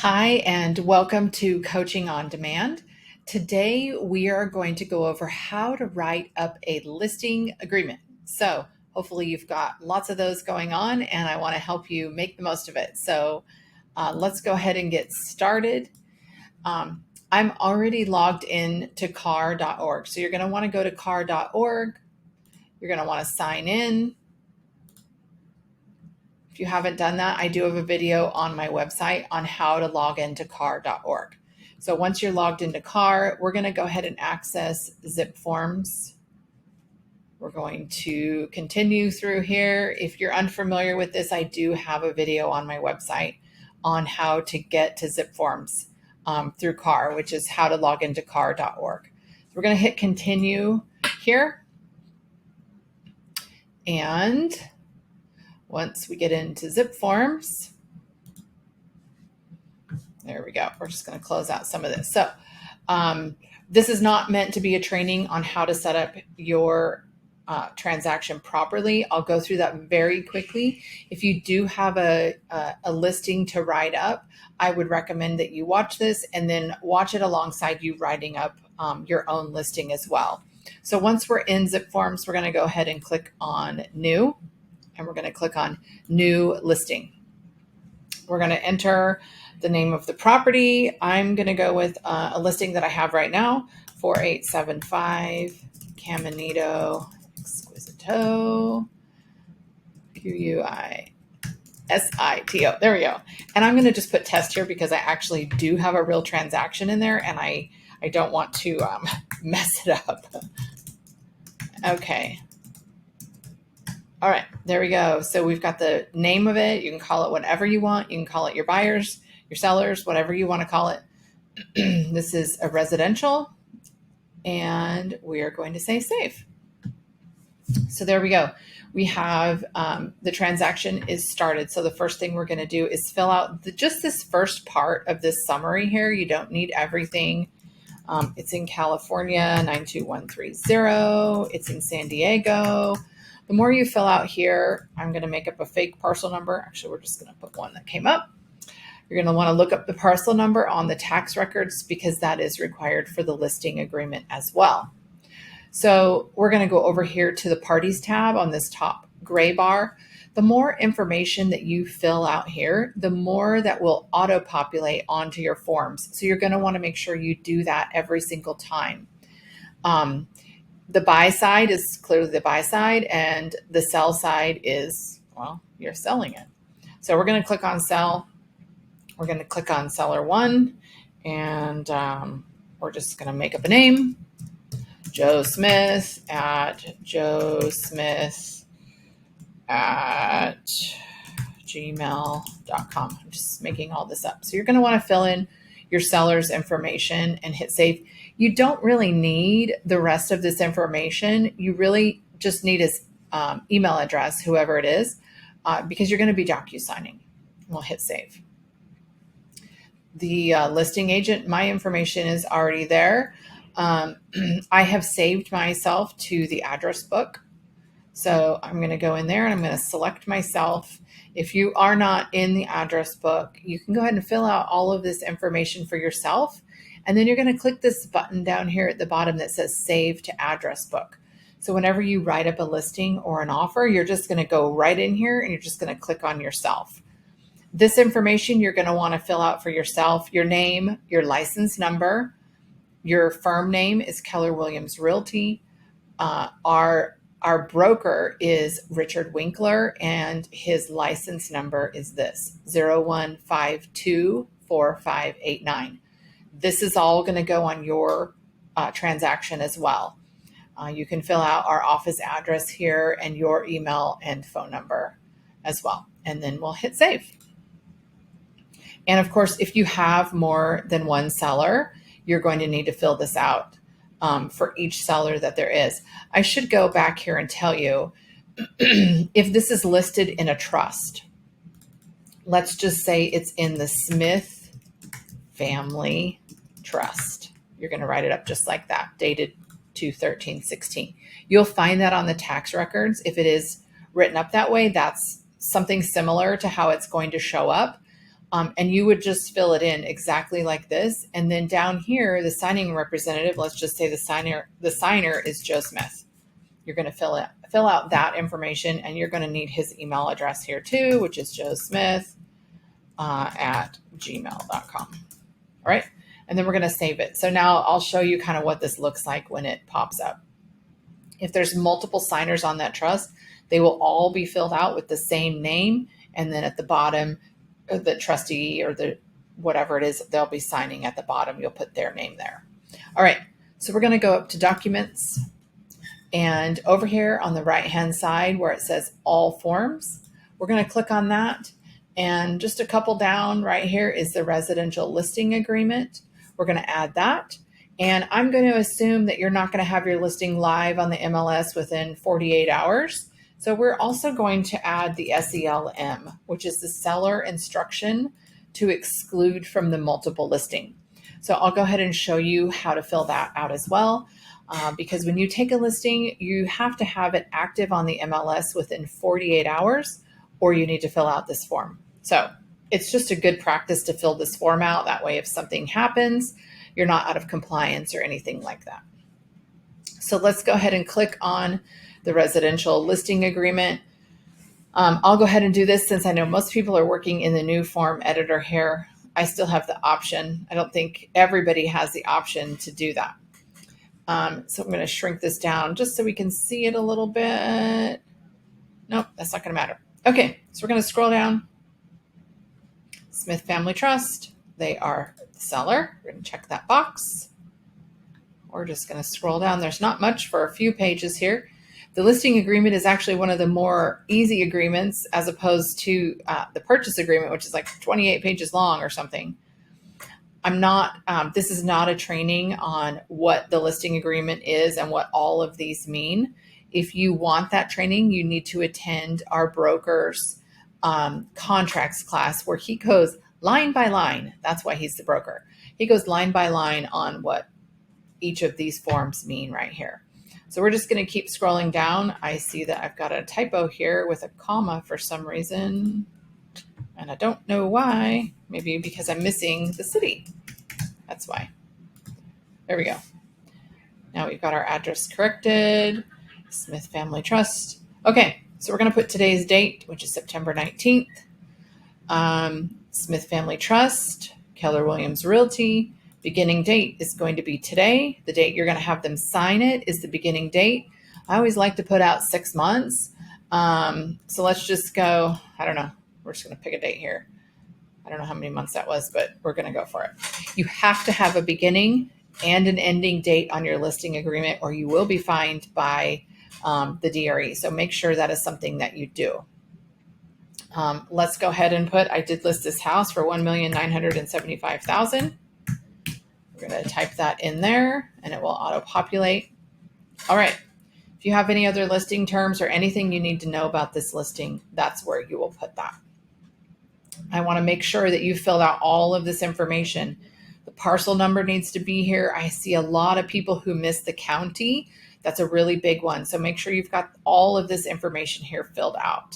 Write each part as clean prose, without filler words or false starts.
Hi, and welcome to Coaching on Demand. Today, we are going to go over how to write up a listing agreement. So, hopefully, you've got lots of those going on, and I want to help you make the most of it. So, let's go ahead and get started. I'm already logged in to car.org. So, you're going to want to go to car.org. You're going to want to sign in. If you haven't done that, I do have a video on my website on how to log into car.org. So once you're logged into car, we're going to go ahead and access ZipForms. We're going to continue through here. If you're unfamiliar with this, I do have a video on my website on how to get to ZipForms through car, which is how to log into car.org. So we're going to hit continue here. And once we get into ZipForms, there we go. We're just going to close out some of this. So this is not meant to be a training on how to set up your transaction properly. I'll go through that very quickly. If you do have a listing to write up, I would recommend that you watch this and then watch it alongside you writing up your own listing as well. So once we're in ZipForms, we're going to go ahead and click on New. And we're going to click on New Listing. We're going to enter the name of the property. I'm going to go with a listing that I have right now, 4875 Caminito Exquisito, Puisito. There we go. And I'm going to just put test here because I actually do have a real transaction in there and I don't want to mess it up. Okay. All right, there we go. So we've got the name of it. You can call it whatever you want. You can call it your buyers, your sellers, whatever you want to call it. This is a residential, and we are going to say save. So there we go. We have the transaction is started. So the first thing we're going to do is fill out just this first part of this summary here. You don't need everything. It's in California, 92130. It's in San Diego. The more you fill out here, I'm going to make up a fake parcel number. Actually, we're just going to put one that came up. You're going to want to look up the parcel number on the tax records because that is required for the listing agreement as well. So we're going to go over here to the Parties tab on this top gray bar. The more information that you fill out here, the more that will auto-populate onto your forms. So you're going to want to make sure you do that every single time. The buy side is clearly the buy side, and the sell side is, well, you're selling it. So we're going to click on sell. We're going to click on seller one, and we're just going to make up a name, Joe Smith at gmail.com. I'm just making all this up. So you're going to want to fill in your seller's information and hit save. You don't really need the rest of this information. You really just need his email address, whoever it is, because you're going to be docu-signing. We'll hit save. The listing agent, my information is already there. I have saved myself to the address book. So I'm going to go in there and I'm going to select myself. If you are not in the address book, you can go ahead and fill out all of this information for yourself. And then you're going to click this button down here at the bottom that says Save to Address Book. So whenever you write up a listing or an offer, you're just going to go right in here and you're just going to click on yourself. This information you're going to want to fill out for yourself, your name, your license number, your firm name is Keller Williams Realty. Our broker is Richard Winkler, and his license number is this, 01524589. This is all going to go on your transaction as well. You can fill out our office address here and your email and phone number as well. And then we'll hit save. And of course, if you have more than one seller, you're going to need to fill this out for each seller that there is. I should go back here and tell you if this is listed in a trust. Let's just say it's in the Smith Family Trust. You're going to write it up just like that, dated 2/13/16. You'll find that on the tax records. If it is written up that way, that's something similar to how it's going to show up. And you would just fill it in exactly like this. And then down here, the signing representative, let's just say the signer is Joe Smith. You're going to fill out that information, and you're going to need his email address here too, which is joesmith at gmail.com. All right. And then we're going to save it. So now I'll show you kind of what this looks like when it pops up. If there's multiple signers on that trust, they will all be filled out with the same name. And then at the bottom, the trustee or the whatever it is, they'll be signing at the bottom. You'll put their name there. All right. So we're going to go up to documents. And over here on the right-hand side where it says all forms, we're going to click on that. And just a couple down right here is the residential listing agreement. We're going to add that. And I'm going to assume that you're not going to have your listing live on the MLS within 48 hours. So we're also going to add the SELM, which is the seller instruction to exclude from the multiple listing. So I'll go ahead and show you how to fill that out as well. Because when you take a listing, you have to have it active on the MLS within 48 hours, or you need to fill out this form. So it's just a good practice to fill this form out. That way, if something happens, you're not out of compliance or anything like that. So let's go ahead and click on the residential listing agreement. I'll go ahead and do this since I know most people are working in the new form editor here. I still have the option. I don't think everybody has the option to do that. So I'm going to shrink this down just so we can see it a little bit. Nope, that's not going to matter. Okay, so we're going to scroll down. Smith Family Trust. They are the seller. We're going to check that box. We're just going to scroll down. There's not much for a few pages here. The listing agreement is actually one of the more easy agreements as opposed to the purchase agreement, which is like 28 pages long or something. This is not a training on what the listing agreement is and what all of these mean. If you want that training, you need to attend our broker's contracts class where he goes line by line. That's why he's the broker. He goes line by line on what each of these forms mean right here. So we're just going to keep scrolling down. I see that I've got a typo here with a comma for some reason, and I don't know why. Maybe because I'm missing the city. That's why. There we go. Now we've got our address corrected. Smith Family Trust. Okay, so we're going to put today's date, which is September 19th. Smith Family Trust, Keller Williams Realty. Beginning date is going to be today. The date you're going to have them sign it is the beginning date. I always like to put out 6 months. So let's just go, I don't know. We're just going to pick a date here. I don't know how many months that was, but we're going to go for it. You have to have a beginning and an ending date on your listing agreement, or you will be fined by the DRE. So make sure that is something that you do. Let's go ahead and I did list this house for $1,975,000. We're going to type that in there and it will auto-populate. All right. If you have any other listing terms or anything you need to know about this listing, that's where you will put that. I want to make sure that you filled out all of this information. The parcel number needs to be here. I see a lot of people who miss the county. That's a really big one. So make sure you've got all of this information here filled out.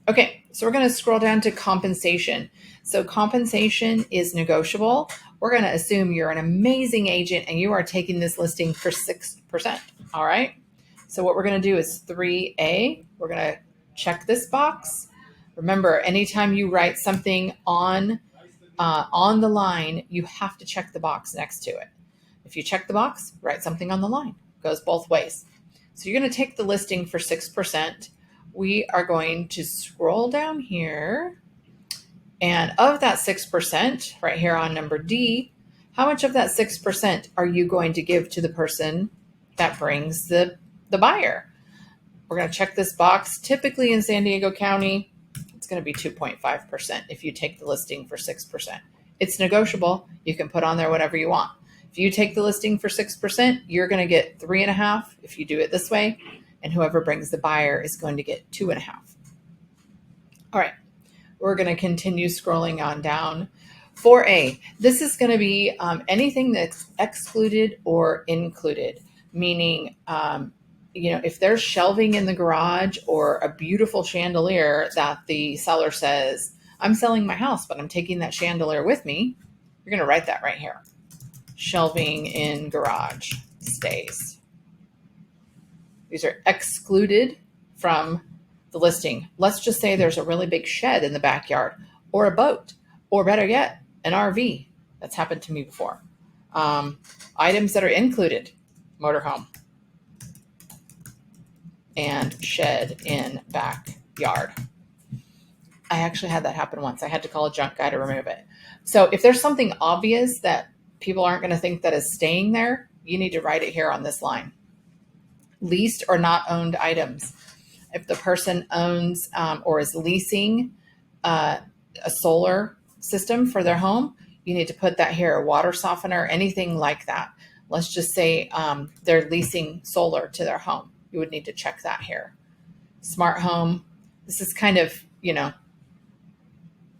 Okay, so we're going to scroll down to compensation. So compensation is negotiable. We're going to assume you're an amazing agent and you are taking this listing for 6%. All right. So what we're going to do is 3A. We're going to check this box. Remember, anytime you write something on the line, you have to check the box next to it. If you check the box, write something on the line. It goes both ways. So you're going to take the listing for 6%. We are going to scroll down here. And of that 6%, right here on number D, how much of that 6% are you going to give to the person that brings the buyer? We're going to check this box. Typically in San Diego County, it's going to be 2.5% if you take the listing for 6%. It's negotiable. You can put on there whatever you want. If you take the listing for 6%, you're going to get 3.5% if you do it this way. And whoever brings the buyer is going to get 2.5%. All right. We're going to continue scrolling on down. 4A, this is going to be anything that's excluded or included, meaning, if there's shelving in the garage or a beautiful chandelier that the seller says, I'm selling my house, but I'm taking that chandelier with me. You're going to write that right here. Shelving in garage stays. These are excluded from the listing. Let's just say there's a really big shed in the backyard, or a boat, or better yet, an RV. That's happened to me before. Items that are included: motorhome and shed in backyard. I actually had that happen once. I had to call a junk guy to remove it. So if there's something obvious that people aren't going to think that is staying there, you need to write it here on this line. Leased or not owned items. If the person owns or is leasing a solar system for their home, you need to put that here. Water softener, anything like that. Let's just say they're leasing solar to their home. You would need to check that here. Smart home. This is kind of,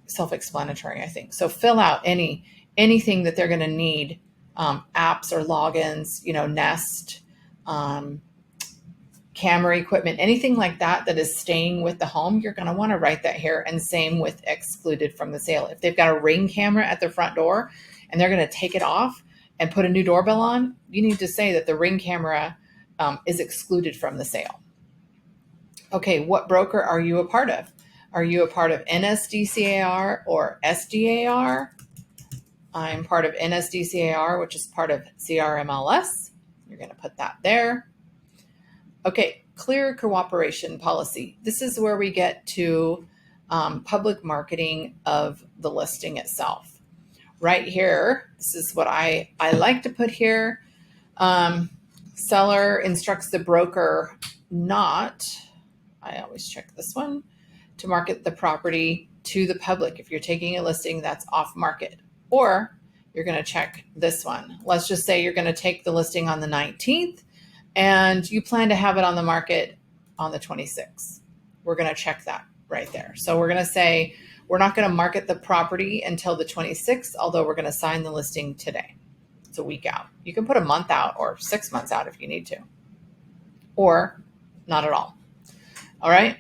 self-explanatory, I think. So fill out anything that they're going to need, apps or logins, Nest, camera equipment, anything like that is staying with the home. You're going to want to write that here. And same with excluded from the sale. If they've got a Ring camera at their front door and they're going to take it off and put a new doorbell on, you need to say that the Ring camera is excluded from the sale. Okay, what broker are you a part of? Are you a part of NSDCAR or SDAR? I'm part of NSDCAR, which is part of CRMLS. You're going to put that there. Okay, clear cooperation policy. This is where we get to public marketing of the listing itself. Right here, this is what I like to put here. Seller instructs the broker not, I always check this one, to market the property to the public if you're taking a listing that's off market. Or you're going to check this one. Let's just say you're going to take the listing on the 19th and you plan to have it on the market on the 26th. We're going to check that right there. So we're going to say we're not going to market the property until the 26th, although we're going to sign the listing today. It's a week out. You can put a month out or 6 months out if you need to, or not at all. All right.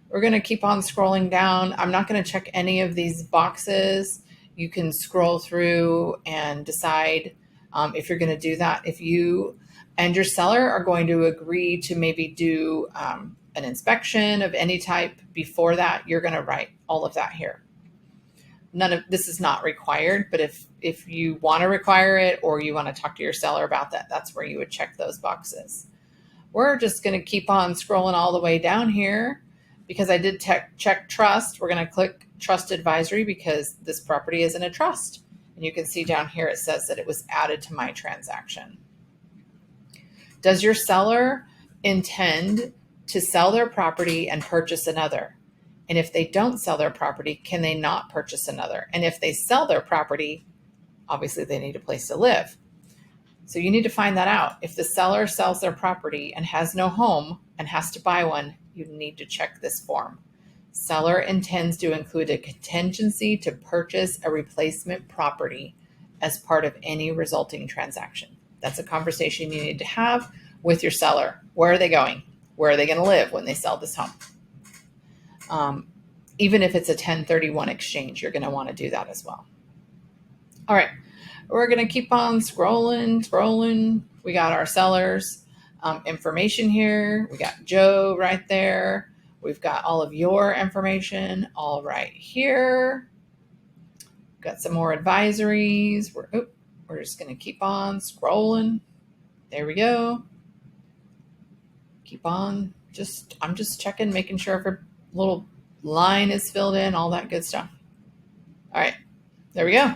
We're going to keep on scrolling down. I'm not going to check any of these boxes. You can scroll through and decide if you're going to do that. If you and your seller are going to agree to maybe do an inspection of any type before that, you're going to write all of that here. None of this is not required, but if you want to require it or you want to talk to your seller about that, that's where you would check those boxes. We're just going to keep on scrolling all the way down here. Because I did check trust, we're going to click trust advisory because this property is in a trust. And you can see down here it says that it was added to my transaction. Does your seller intend to sell their property and purchase another? And if they don't sell their property, can they not purchase another? And if they sell their property, obviously they need a place to live. So you need to find that out. If the seller sells their property and has no home and has to buy one, you need to check this form. Seller intends to include a contingency to purchase a replacement property as part of any resulting transaction. That's a conversation you need to have with your seller. Where are they going? Where are they going to live when they sell this home? Even if it's a 1031 exchange, you're going to want to do that as well. All right, we're going to keep on scrolling. We got our sellers. Information here. We got Joe right there. We've got all of your information all right here. Got some more advisories. We're just going to keep on scrolling. There we go. Keep on. I'm just checking, making sure every little line is filled in, all that good stuff. All right, there we go.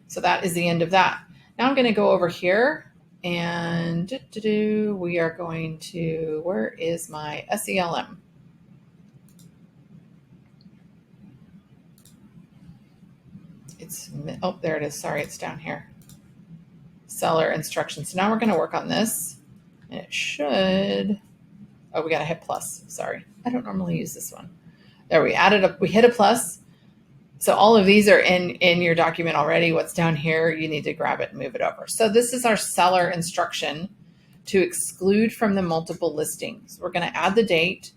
So that is the end of that. Now I'm going to go over here. And we are going to, where is my SELM? There it is. Sorry, it's down here. Seller instructions. So now we're going to work on this. And it should, we got to hit plus. Sorry. I don't normally use this one. There, we hit a plus. So all of these are in your document already. What's down here, you need to grab it and move it over. So this is our seller instruction to exclude from the multiple listings. We're going to add the date.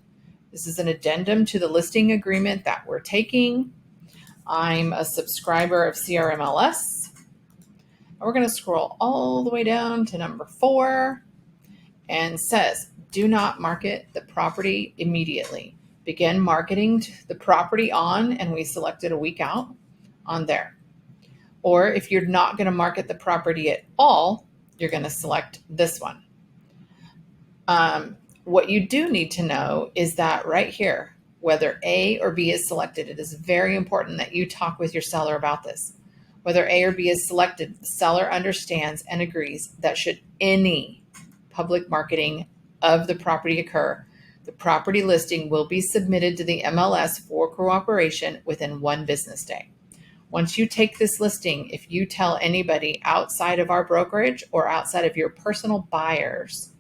This is an addendum to the listing agreement that we're taking. I'm a subscriber of CRMLS. And we're going to scroll all the way down to number 4 and says, do not market the property immediately. Begin marketing the property on, and we selected a week out on there. Or if you're not going to market the property at all, you're going to select this one. What you do need to know is that right here, whether A or B is selected, it is very important that you talk with your seller about this. Whether A or B is selected, the seller understands and agrees that should any public marketing of the property occur, the property listing will be submitted to the MLS for cooperation within 1 business day. Once you take this listing, if you tell anybody outside of our brokerage or outside of your personal buyers,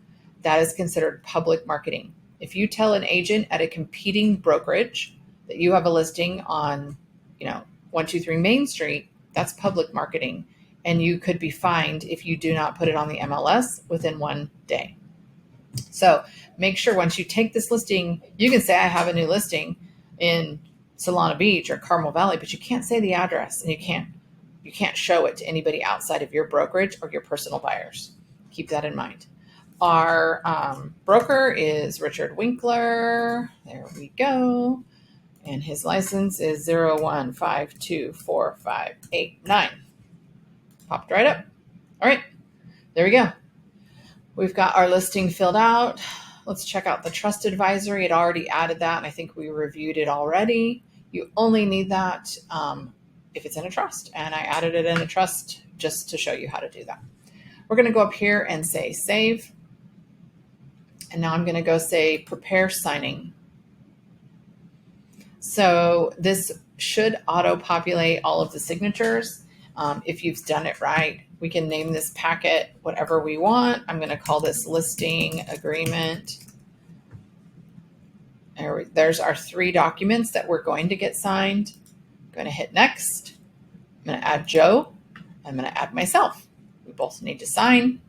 that is considered public marketing. If you tell an agent at a competing brokerage that you have a listing on, 123 Main Street, that's public marketing. And you could be fined if you do not put it on the MLS within 1 day. So make sure once you take this listing, you can say, I have a new listing in Solana Beach or Carmel Valley, but you can't say the address, and you can't show it to anybody outside of your brokerage or your personal buyers. Keep that in mind. Our broker is Richard Winkler. There we go. And his license is 01524589. Popped right up. All right, there we go. We've got our listing filled out. Let's check out the trust advisory. It already added that, and I think we reviewed it already. You only need that if it's in a trust, and I added it in a trust just to show you how to do that. We're going to go up here and say save. And now I'm going to go say prepare signing. So this should auto-populate all of the signatures. If you've done it right, we can name this packet whatever we want. I'm going to call this listing agreement. There's our 3 documents that we're going to get signed. I'm going to hit next. I'm going to add Joe. I'm going to add myself. We both need to sign.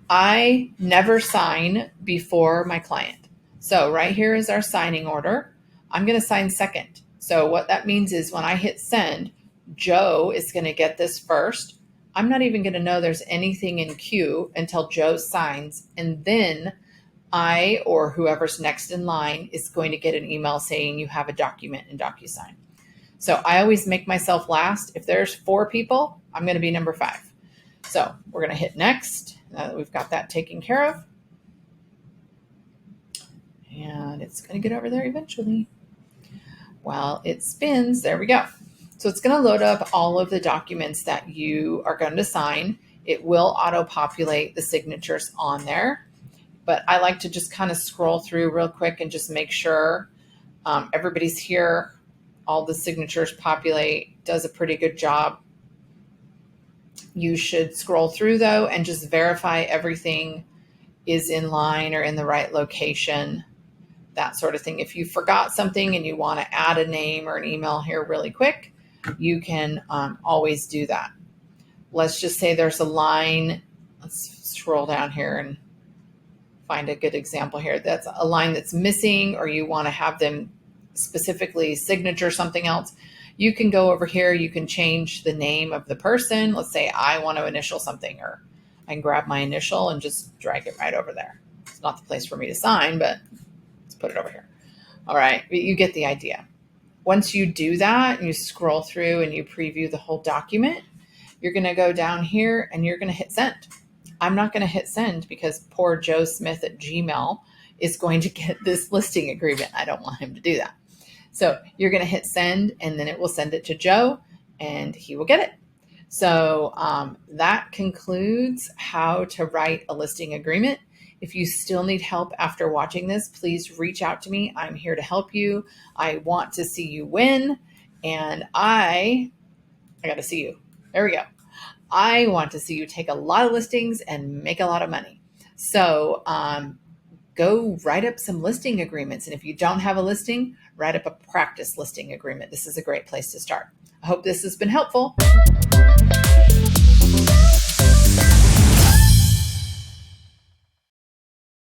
I never sign before my client. So right here is our signing order. I'm going to sign second. So what that means is when I hit send, Joe is going to get this first. I'm not even going to know there's anything in queue until Joe signs. And then I or whoever's next in line is going to get an email saying you have a document in DocuSign. So I always make myself last. If there's 4 people, I'm going to be number 5. So we're going to hit next. Now that we've got that taken care of. And it's going to get over there eventually. While it spins, there we go. So it's going to load up all of the documents that you are going to sign. It will auto-populate the signatures on there. But I like to just kind of scroll through real quick and just make sure everybody's here. All the signatures populate, does a pretty good job. You should scroll through though and just verify everything is in line or in the right location, that sort of thing. If you forgot something and you want to add a name or an email here really quick, you can always do that. Let's just say there's a line. Let's scroll down here and find a good example here. That's a line that's missing, or you want to have them specifically signature something else. You can go over here. You can change the name of the person. Let's say I want to initial something, or I can grab my initial and just drag it right over there. It's not the place for me to sign, but let's put it over here. All right, you get the idea. Once you do that and you scroll through and you preview the whole document, you're going to go down here and you're going to hit send. I'm not going to hit send because poor Joe Smith at Gmail is going to get this listing agreement. I don't want him to do that. So you're going to hit send, and then it will send it to Joe and he will get it. So that concludes how to write a listing agreement. If you still need help after watching this, please reach out to me. I'm here to help you. I want to see you win, and I got to see you. There we go. I want to see you take a lot of listings and make a lot of money. So go write up some listing agreements. And if you don't have a listing, write up a practice listing agreement. This is a great place to start. I hope this has been helpful.